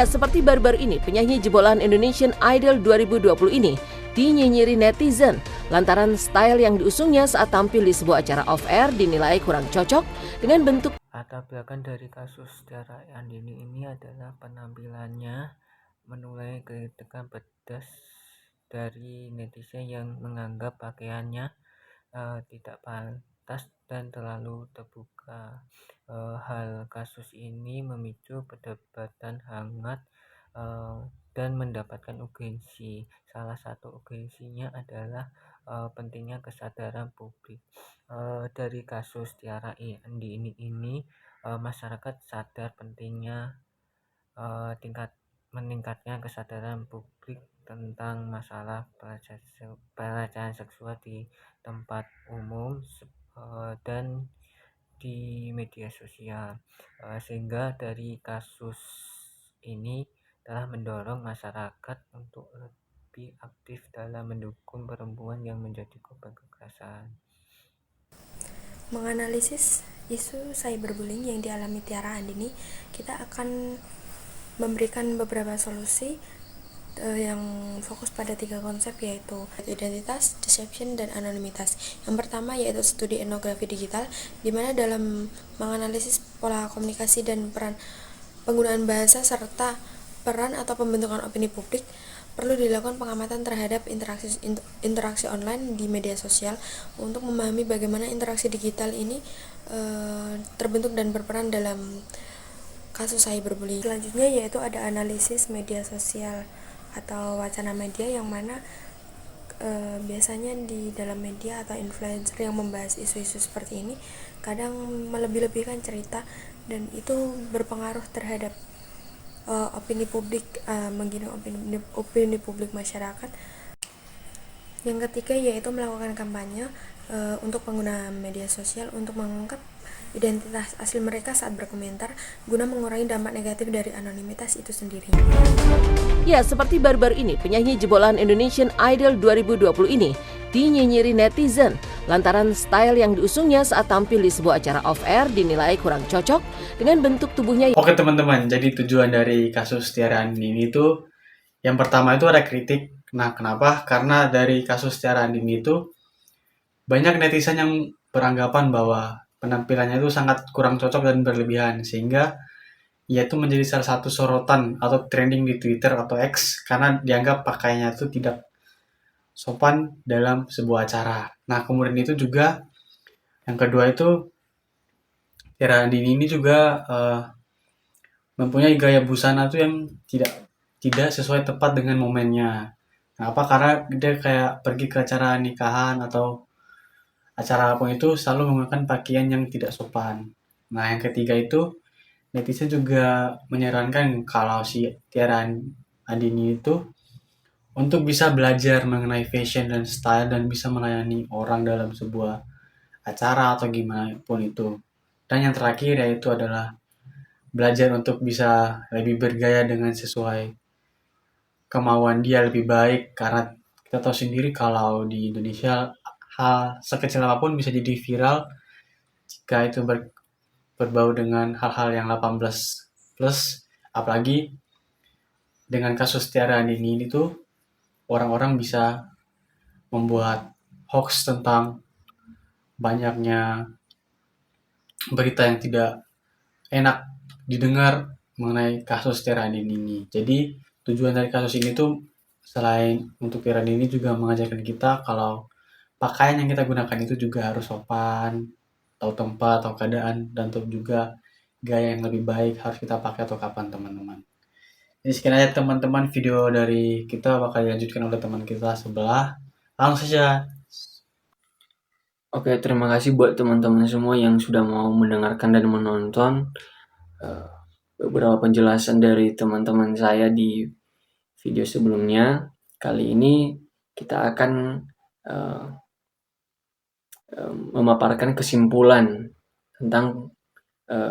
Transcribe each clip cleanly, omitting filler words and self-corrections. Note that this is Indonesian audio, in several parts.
seperti baru-baru ini, penyanyi jebolan Indonesian Idol 2020 ini dinyinyiri netizen lantaran style yang diusungnya saat tampil di sebuah acara off-air dinilai kurang cocok dengan bentuk. Latar belakang dari kasus Tiara Andini ini adalah penampilannya menuai kritikan pedas dari netizen yang menganggap pakaiannya tidak pantas dan terlalu terbuka. Hal kasus ini memicu perdebatan hangat dan mendapatkan urgensi. Salah satu urgensinya adalah pentingnya kesadaran publik. Dari kasus Tiara Andini ini masyarakat sadar pentingnya meningkatnya kesadaran publik tentang masalah pelecehan seksual di tempat umum dan di media sosial, sehingga dari kasus ini telah mendorong masyarakat untuk lebih aktif dalam mendukung perempuan yang menjadi korban kekerasan. Menganalisis isu cyberbullying yang dialami Tiara Andini, kita akan memberikan beberapa solusi yang fokus pada 3 konsep, yaitu identitas, deception, dan anonimitas. Yang pertama yaitu studi etnografi digital, di mana dalam menganalisis pola komunikasi dan peran penggunaan bahasa serta peran atau pembentukan opini publik, perlu dilakukan pengamatan terhadap interaksi online di media sosial untuk memahami bagaimana interaksi digital ini terbentuk dan berperan dalam kasus cyberbullying. Selanjutnya yaitu ada analisis media sosial atau wacana media, yang mana biasanya di dalam media atau influencer yang membahas isu-isu seperti ini kadang melebih-lebihkan cerita, dan itu berpengaruh terhadap opini publik, menggiring opini publik masyarakat. Yang ketiga yaitu melakukan kampanye untuk pengguna media sosial untuk mengungkap identitas asli mereka saat berkomentar, guna mengurangi dampak negatif dari anonimitas itu sendiri. Ya, seperti baru-baru ini, penyanyi jebolan Indonesian Idol 2020 ini dinyinyiri netizen lantaran style yang diusungnya saat tampil di sebuah acara off-air dinilai kurang cocok dengan bentuk tubuhnya. Oke teman-teman, jadi tujuan dari kasus Tiara Andini itu, yang pertama itu ada kritik. Nah, kenapa? Karena dari kasus Tiara Andini itu banyak netizen yang beranggapan bahwa penampilannya itu sangat kurang cocok dan berlebihan, sehingga ia itu menjadi salah satu sorotan atau trending di Twitter atau X karena dianggap pakaiannya itu tidak sopan dalam sebuah acara. Nah, kemudian itu juga yang kedua itu Tiara Andini ini juga mempunyai gaya busana tuh yang tidak sesuai tepat dengan momennya. Kenapa? Karena dia kayak pergi ke acara nikahan atau acara apapun itu selalu menggunakan pakaian yang tidak sopan. Nah, yang ketiga itu netizen juga menyarankan kalau si Tiara Andini itu untuk bisa belajar mengenai fashion dan style dan bisa melayani orang dalam sebuah acara atau gimana pun itu. Dan yang terakhir yaitu adalah belajar untuk bisa lebih bergaya dengan sesuai kemauan dia lebih baik, karena kita tahu sendiri kalau di Indonesia hal sekecil apapun bisa jadi viral jika itu berbau dengan hal-hal yang 18 plus. Apalagi dengan kasus Tiara Andini ini tuh orang-orang bisa membuat hoax tentang banyaknya berita yang tidak enak didengar mengenai kasus Tiara Andini ini. Jadi tujuan dari kasus ini tuh selain untuk Tiara Andini juga mengajarkan kita kalau pakaian yang kita gunakan itu juga harus sopan, tahu tempat, tahu keadaan, dan tahu juga gaya yang lebih baik harus kita pakai atau kapan, teman-teman. Jadi sekian aja teman-teman, video dari kita bakal dilanjutkan oleh teman kita sebelah. Langsung saja. Oke, terima kasih buat teman-teman semua yang sudah mau mendengarkan dan menonton beberapa penjelasan dari teman-teman saya di video sebelumnya. Kali ini kita akan memaparkan kesimpulan tentang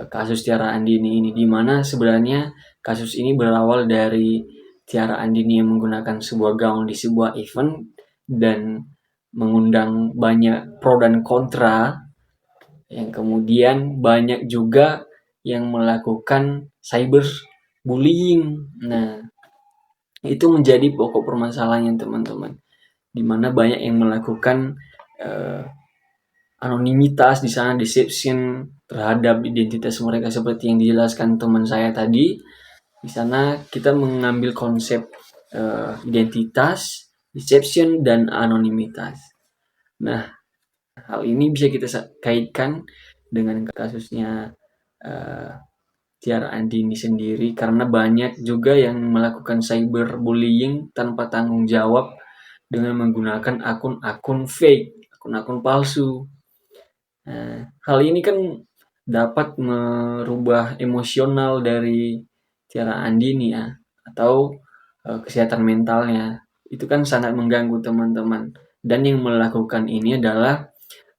kasus Tiara Andini ini, di mana sebenarnya kasus ini berawal dari Tiara Andini yang menggunakan sebuah gaun di sebuah event dan mengundang banyak pro dan kontra, yang kemudian banyak juga yang melakukan cyber bullying. Nah, itu menjadi pokok permasalahannya teman-teman, di mana banyak yang melakukan anonimitas di sana, deception terhadap identitas mereka seperti yang dijelaskan teman saya tadi. Di sana kita mengambil konsep identitas, deception, dan anonimitas. Nah, hal ini bisa kita kaitkan dengan kasusnya Tiara Andini sendiri, karena banyak juga yang melakukan cyberbullying tanpa tanggung jawab dengan menggunakan akun-akun fake, akun-akun palsu. Nah, hal ini kan dapat merubah emosional dari Tiara Andini ya, atau kesehatan mentalnya. Itu kan sangat mengganggu teman-teman. Dan yang melakukan ini adalah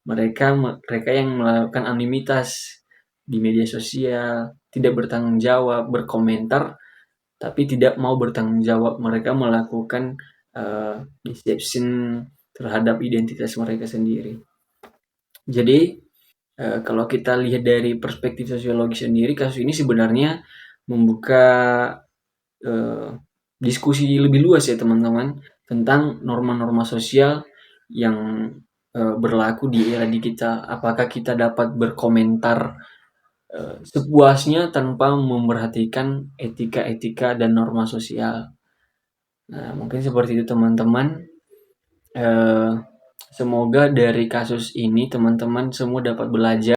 mereka yang melakukan anonimitas di media sosial, tidak bertanggung jawab, berkomentar, tapi tidak mau bertanggung jawab. Mereka melakukan deception terhadap identitas mereka sendiri. Jadi kalau kita lihat dari perspektif sosiologi sendiri, kasus ini sebenarnya membuka diskusi lebih luas ya teman-teman, tentang norma-norma sosial yang berlaku di era digital. Apakah kita dapat berkomentar sepuasnya tanpa memperhatikan etika-etika dan norma sosial. Nah, mungkin seperti itu teman-teman. Semoga dari kasus ini teman-teman semua dapat belajar